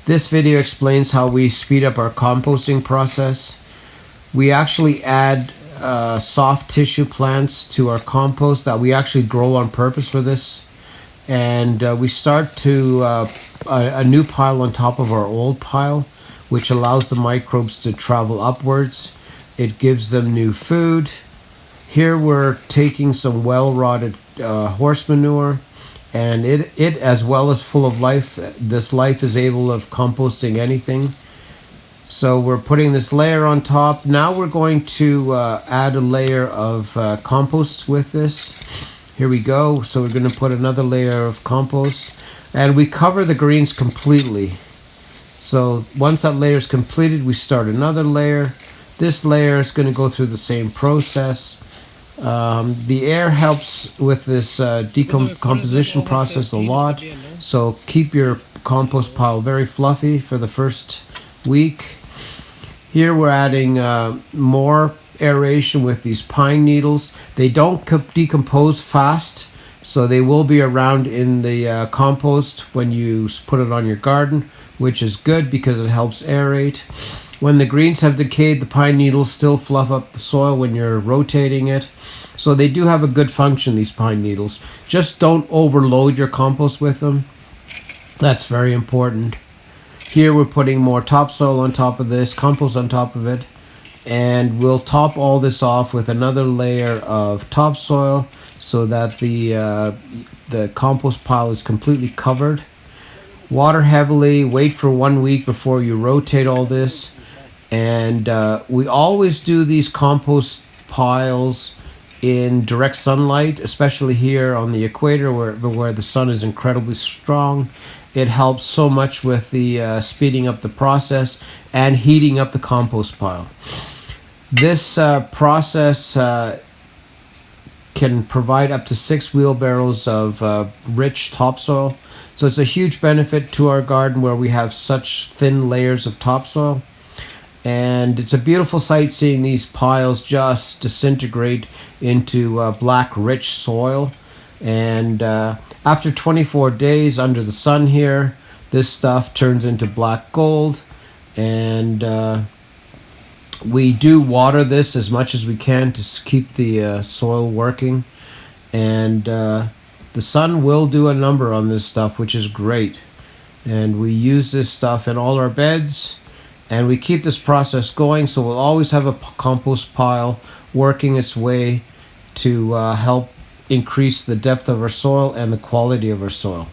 This video explains how we speed up our composting process. We actually add soft tissue plants to our compost that we actually grow on purpose for this. And we start to a new pile on top of our old pile, which allows the microbes to travel upwards. It gives them new food. Here we're taking some well-rotted horse manure, and it as well is full of life. This life is able of composting anything. So we're putting this layer on top. Now we're going to add a layer of compost with this. Here we go. So we're going to put another layer of compost, and we cover the greens completely. So once that layer is completed, we start another layer. This layer is going to go through the same process. The air helps with this decomposition process a lot. So keep your compost pile very fluffy for the first week. Here we're adding more aeration with these pine needles. They don't decompose fast, so they will be around in the compost when you put it on your garden, which is good because it helps aerate. When the greens have decayed, the pine needles still fluff up the soil when you're rotating it. So they do have a good function, these pine needles. Just don't overload your compost with them. That's very important. Here we're putting more topsoil on top of this, compost on top of it. And we'll top all this off with another layer of topsoil so that the compost pile is completely covered. Water heavily, wait for 1 week before you rotate all this. And we always do these compost piles in direct sunlight, especially here on the equator where the sun is incredibly strong. It helps so much with the speeding up the process and heating up the compost pile. This process can provide up to 6 wheelbarrows of rich topsoil. So it's a huge benefit to our garden where we have such thin layers of topsoil. And it's a beautiful sight seeing these piles just disintegrate into black, rich soil. And after 24 days under the sun here, this stuff turns into black gold. And we do water this as much as we can to keep the soil working. And the sun will do a number on this stuff, which is great. And we use this stuff in all our beds. And we keep this process going, so we'll always have a compost pile working its way to help increase the depth of our soil and the quality of our soil.